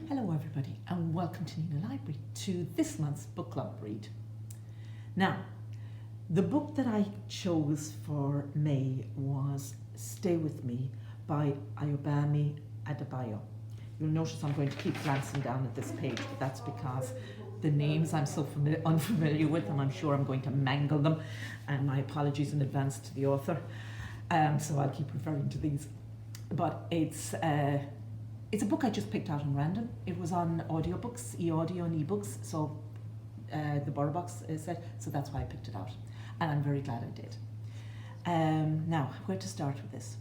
Hello everybody and welcome to Nenagh Library to this month's book club read. Now, the book that I chose for May was Stay With Me by Ayóbámi, Adébáyó. You'll notice I'm going to keep glancing down at this page, but that's because the names I'm so unfamiliar with and I'm sure I'm going to mangle them, and my apologies in advance to the author. So I'll keep referring to these. But it's a book I just picked out on random. It was on audiobooks, e-audio and e-books, so the Box said, so that's why I picked it out. And I'm very glad I did. Now, where to start with this?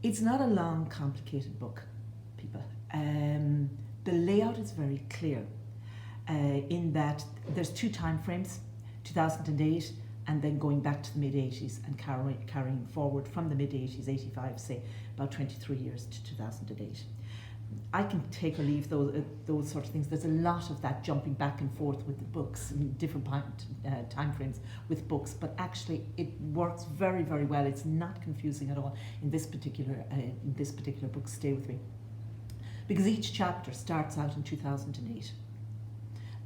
It's not a long, complicated book, people. The layout is very clear in that there's two time frames, 2008 and then going back to the mid-80s and carrying forward from the mid-80s, 85, say, about 23 years to 2008. I can take or leave those sort of things. There's a lot of that jumping back and forth with the books, in different time frames with books, but actually it works very, very well. It's not confusing at all in this particular book, Stay With Me. Because each chapter starts out in 2008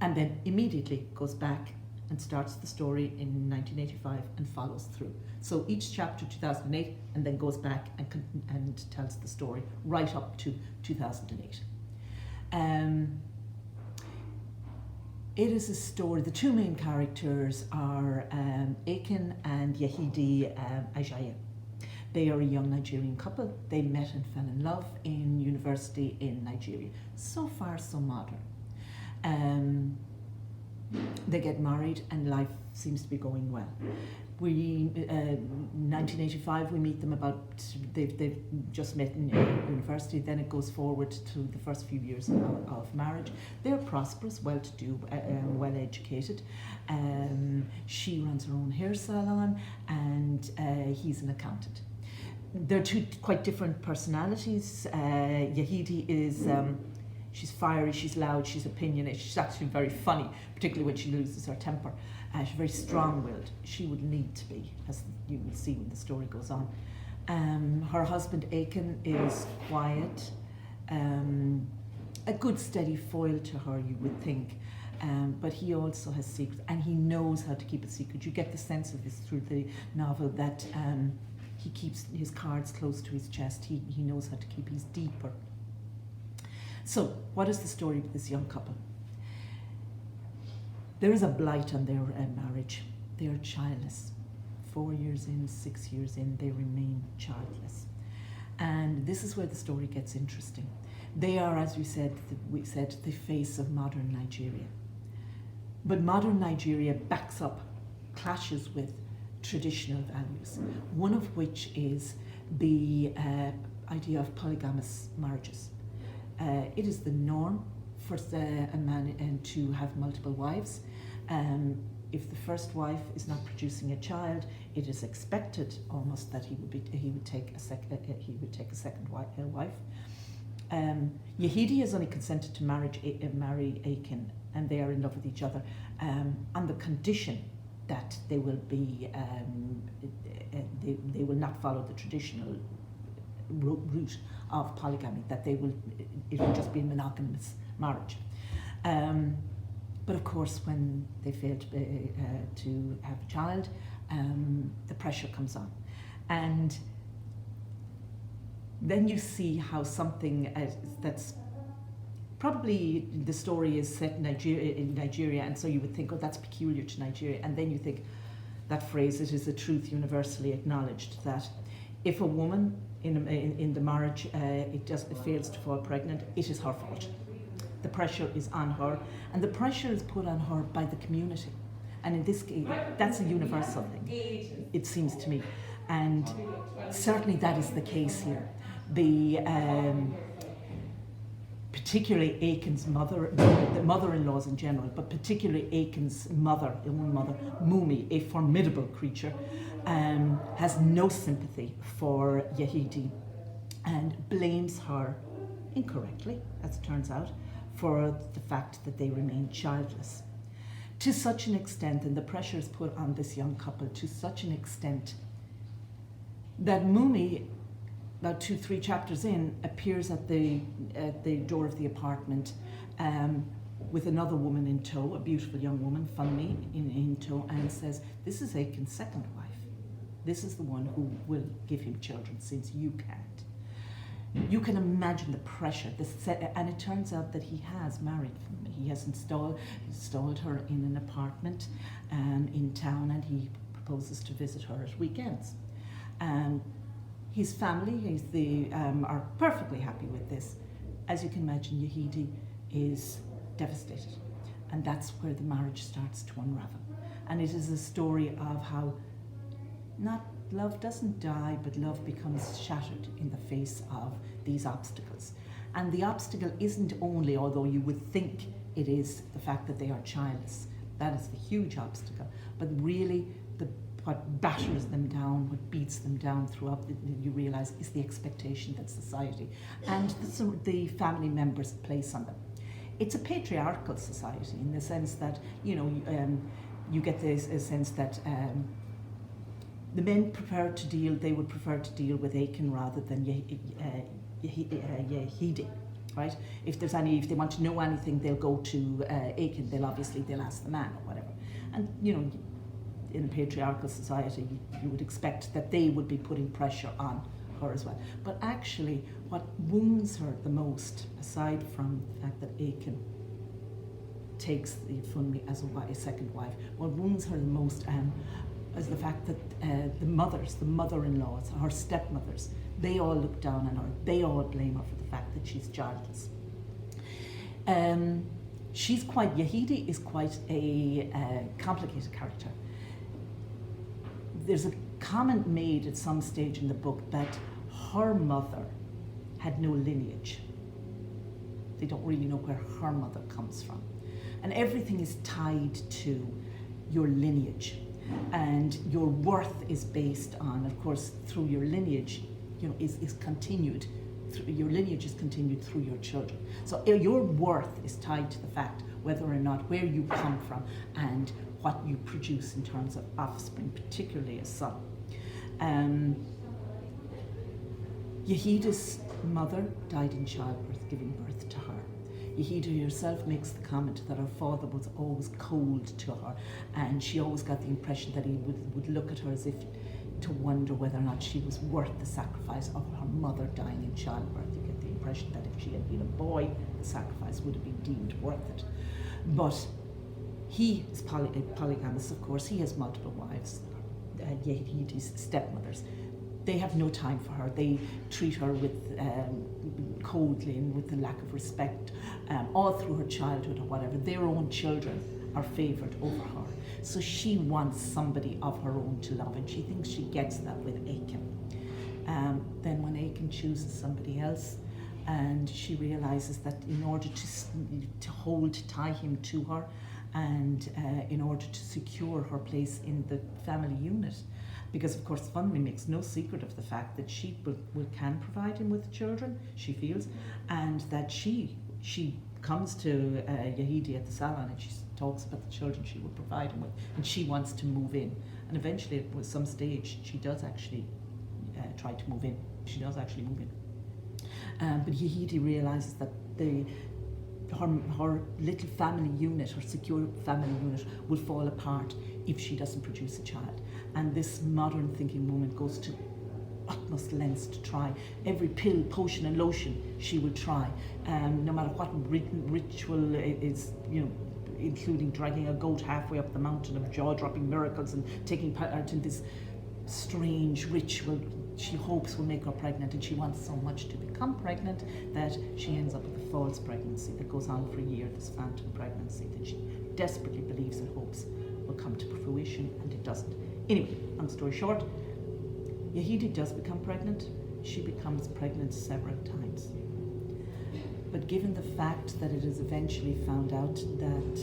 and then immediately goes back and starts the story in 1985 and follows through. So each chapter 2008 and then goes back and tells the story right up to 2008. It is a story, the two main characters are Aiken and Yehidi Ajayi. They are a young Nigerian couple. They met and fell in love in university in Nigeria. So far, so modern. They get married and life seems to be going well. 1985 we meet them they've just met in university, then it goes forward to the first few years of marriage. They're prosperous, well-to-do, well-educated. She runs her own hair salon and he's an accountant. They're two quite different personalities. Yehidi is she's fiery, she's loud, she's opinionated, she's actually very funny, particularly when she loses her temper. She's very strong-willed. She would need to be, as you will see when the story goes on. Her husband Aiken is quiet, a good steady foil to her, you would think, but he also has secrets and he knows how to keep a secret. You get the sense of this through the novel that he keeps his cards close to his chest. He knows how to keep his deeper. So, what is the story of this young couple? There is a blight on their marriage. They are childless. 4 years in, 6 years in, they remain childless. And this is where the story gets interesting. They are, as we said, the face of modern Nigeria. But modern Nigeria backs up, clashes with traditional values, one of which is the idea of polygamous marriages. It is the norm for a man to have multiple wives. If the first wife is not producing a child, it is expected almost that he would take a second wife. Yehidi has only consented to marry Aiken, and they are in love with each other on the condition that they will be they will not follow the traditional route of polygamy, that it will just be a monogamous marriage. But of course, when they fail to have a child, the pressure comes on. And then you see how something that's probably, the story is set in Nigeria, and so you would think, oh, that's peculiar to Nigeria. And then you think, that phrase, it is a truth universally acknowledged, that if a woman in the marriage it fails to fall pregnant, it is her fault. The pressure is on her, and the pressure is put on her by the community. And in this case, that's a universal thing, it seems to me. And certainly that is the case here. Particularly Aiken's mother, the mother-in-laws in general, but particularly Aiken's mother, Mumi, a formidable creature, has no sympathy for Yehidi and blames her, incorrectly, as it turns out, for the fact that they remain childless. To such an extent, and the pressure is put on this young couple to such an extent, that Mumi about 2-3 chapters in, appears at the door of the apartment with another woman in tow, a beautiful young woman, Funmi, in tow, and says, "This is Aiken's second wife. This is the one who will give him children since you can't." You can imagine the pressure, and it turns out that he has married Funmi. He has installed her in an apartment in town, and he proposes to visit her at weekends. His family are perfectly happy with this. As you can imagine, Yehidi is devastated, and that's where the marriage starts to unravel. And it is a story of how love doesn't die, but love becomes shattered in the face of these obstacles. And the obstacle isn't only, although you would think it is, the fact that they are childless. That is the huge obstacle. But really, what batters them down, what beats them down throughout, you realise, is the expectation that society and the family members place on them. It's a patriarchal society in the sense that, you get this sense that the men would prefer to deal with Aiken rather than Yehidi, right? If they want to know anything, they'll go to Aiken. They'll ask the man or whatever. And in a patriarchal society, you would expect that they would be putting pressure on her as well. But actually, what wounds her the most, aside from the fact that Aiken takes the Funmi as a second wife, what wounds her the most is the fact that the mother-in-laws, her stepmothers, they all look down on her. They all blame her for the fact that she's childless. Yehidi is quite a complicated character. There's a comment made at some stage in the book that her mother had no lineage. They don't really know where her mother comes from. And everything is tied to your lineage. And your worth is based on, of course, through your lineage, is continued. Your lineage is continued through your children. So your worth is tied to the fact whether or not where you come from and what you produce in terms of offspring, particularly a son. Yehida's mother died in childbirth, giving birth to her. Yehida herself makes the comment that her father was always cold to her, and she always got the impression that he would look at her as if to wonder whether or not she was worth the sacrifice of her mother dying in childbirth. You get the impression that if she had been a boy, the sacrifice would have been deemed worth it. But he is polygamous, of course. He has multiple wives, Yehidi's stepmothers. They have no time for her. They treat her with coldly and with a lack of respect, all through her childhood or whatever. Their own children are favoured over her. So she wants somebody of her own to love, and she thinks she gets that with Aiken. Then when Aiken chooses somebody else, and she realises that in order to tie him to her, and in order to secure her place in the family unit, because of course Funmi makes no secret of the fact that she can provide him with children, she feels, and that she comes to Yehidi at the salon and she talks about the children she would provide him with, and she wants to move in. And eventually at some stage she does actually try to move in. She does actually move in. But Yehidi realises that her little family unit, her secure family unit, will fall apart if she doesn't produce a child. And this modern thinking woman goes to utmost lengths to try. Every pill, potion and lotion she will try, no matter what ritual is, including dragging a goat halfway up the mountain of jaw-dropping miracles and taking part in this strange ritual she hopes will make her pregnant, and she wants so much to become pregnant that she ends up with a false pregnancy that goes on for a year, this phantom pregnancy that she desperately believes and hopes will come to fruition, and it doesn't. Anyway, long story short, Yehidi does become pregnant. She becomes pregnant several times. But given the fact that it is eventually found out that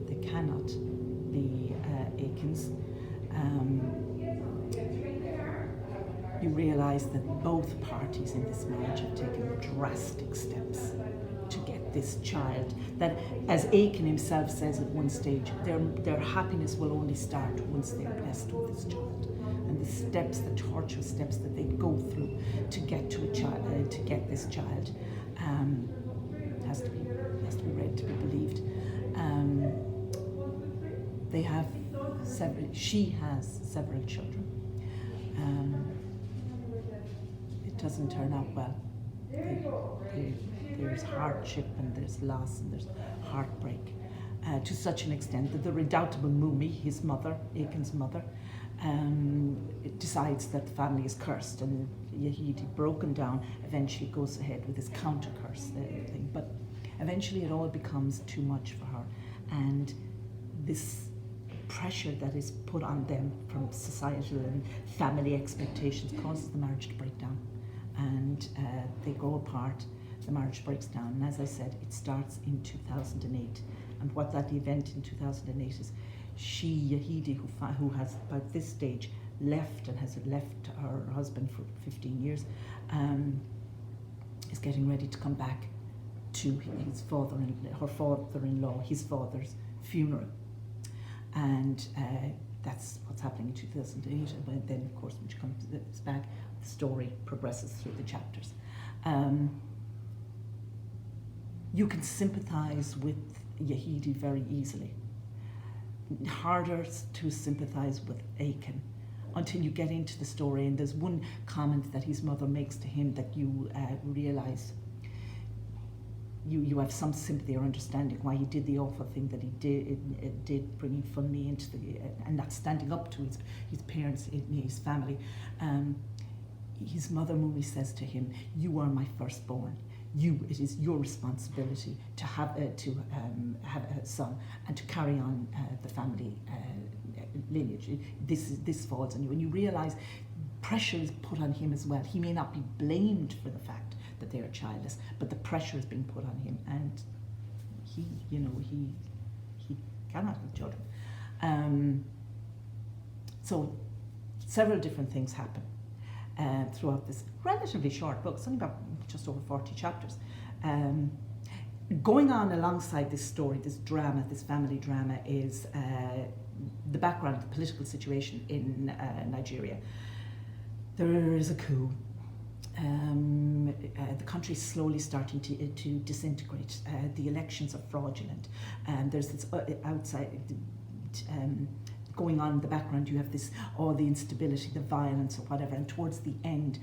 they cannot be Aikens, you realise that both parties in this marriage have taken drastic steps to get this child. That, as Aiken himself says at one stage, their happiness will only start once they're blessed with this child. And the steps, the torturous steps that they go through to get to a child, to get this child, has to be read to be believed. She has several children. It doesn't turn out well. There's hardship and there's loss and there's heartbreak, to such an extent that the redoubtable Mumi, his mother, Aiken's mother, decides that the family is cursed, and Yehidi, broken down, eventually goes ahead with his counter curse thing. But eventually it all becomes too much for her, and this pressure that is put on them from societal and family expectations causes the marriage to break down, and they go apart. The marriage breaks down, and as I said, it starts in 2008. And what that event in 2008 is, Yehidi, who has by this stage left and has left her husband for 15 years, is getting ready to come back to her father-in-law, his father's funeral. And that's what's happening in 2008. And then, of course, when she comes back, the story progresses through the chapters. You can sympathise with Yehidi very easily. Harder to sympathise with Aiken until you get into the story, and there's one comment that his mother makes to him that you realise you have some sympathy or understanding why he did the awful thing that he did bringing Funmi into and not standing up to his parents, his family. His mother Mumi says to him, "You are my firstborn. It is your responsibility to have a son and to carry on the family lineage. This falls on you." And you realise pressure is put on him as well. He may not be blamed for the fact that they are childless, but the pressure is being put on him, and he cannot have children. So several different things happen throughout this relatively short book. It's only about just over 40 chapters. Going on alongside this story, this drama, this family drama, is the background, the political situation in Nigeria. There is a coup. The country is slowly starting to disintegrate. The elections are fraudulent. There's this outside going on in the background. You have all the instability, the violence, or whatever. And towards the end,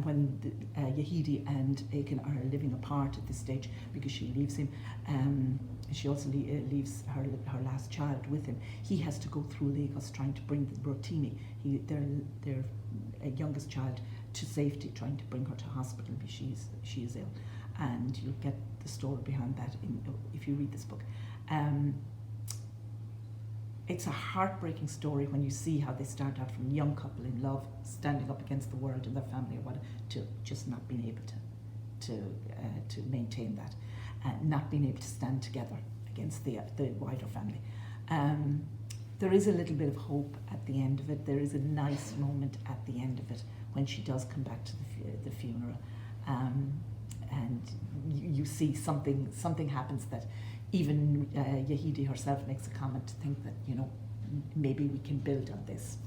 when Yehidi and Aiken are living apart at this stage because she leaves him, she also leaves her last child with him. He has to go through Lagos trying to bring Rotimi, their youngest child, to safety, trying to bring her to hospital because she is ill. And you'll get the story behind that if you read this book. It's a heartbreaking story when you see how they start out from a young couple in love, standing up against the world and their family, or whatever, to just not being able to maintain that, not being able to stand together against the wider family. There is a little bit of hope at the end of it. There is a nice moment at the end of it when she does come back to the funeral, and you see something happens that even Yehidi herself makes a comment to think that, maybe we can build on this.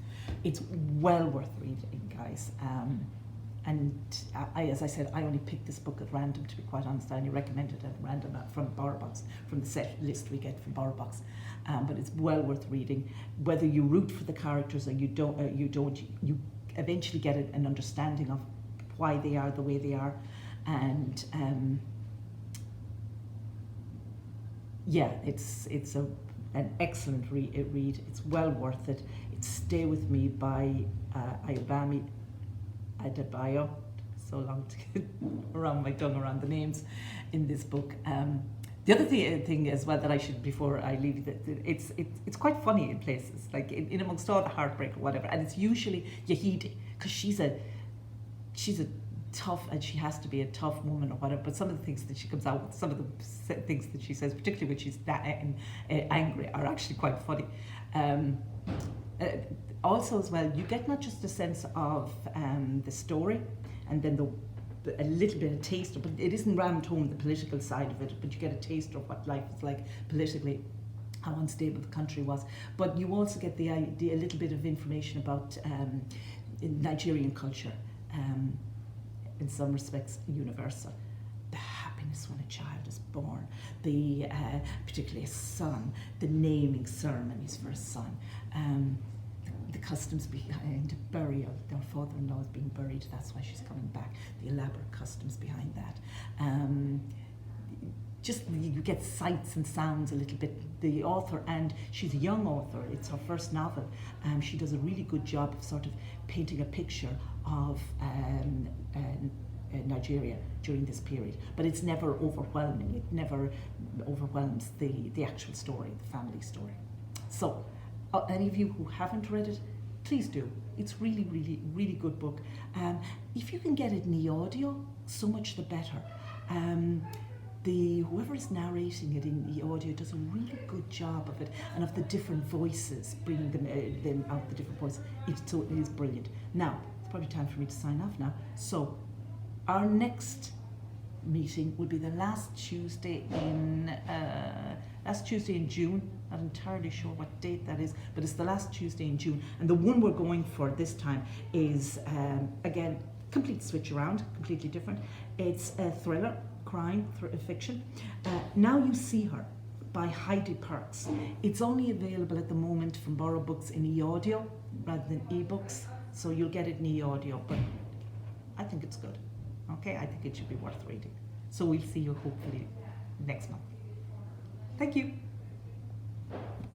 It's well worth reading, guys. And as I said, I only picked this book at random, to be quite honest. I only recommended it at random from BorrowBox, from the set list we get from BorrowBox. But it's well worth reading. Whether you root for the characters or you don't, you eventually get an understanding of why they are the way they are. And it's an excellent read. It's well worth it. It's Stay With Me by Ayóbámi, Adébáyó. So long to get around my tongue around the names in this book. The other thing as well that I should, before I leave, it's quite funny in places, like in amongst all the heartbreak or whatever, and it's usually Yehidi, because she's a tough, and she has to be a tough woman or whatever, but some of the things that she comes out with, some of the things that she says, particularly when she's that angry, are actually quite funny. Also as well, you get not just a sense of the story, and then a little bit of taste, but it isn't rammed home the political side of it, but you get a taste of what life is like politically. how unstable the country was. But you also get the idea, a little bit of information about Nigerian culture, in some respects universal. The happiness when a child is born, the particularly a son, the naming ceremonies for a son, the customs behind burial. Their father-in-law is being buried, that's why she's coming back. The elaborate customs behind that. Just you get sights and sounds a little bit. The author, and she's a young author, it's her first novel. She does a really good job of sort of painting a picture of Nigeria during this period, but it's never overwhelming. It never overwhelms the actual story, the family story. So, any of you who haven't read it, please do. It's really, really, really good book. If you can get it in the audio, so much the better. Whoever is narrating it in the audio does a really good job of it, and of the different voices, bringing them out, the different voices. It is brilliant. Now, it's probably time for me to sign off now. So, our next meeting will be the last Tuesday in June. Not entirely sure what date that is, but it's the last Tuesday in June. And the one we're going for this time is, again, complete switch around, completely different. It's a thriller, crime, fiction. Now You See Her by Heidi Perks. It's only available at the moment from Borrow Books in e-audio rather than e-books, so you'll get it in e-audio, but I think it's good. Okay, I think it should be worth reading. So we'll see you hopefully next month. Thank you.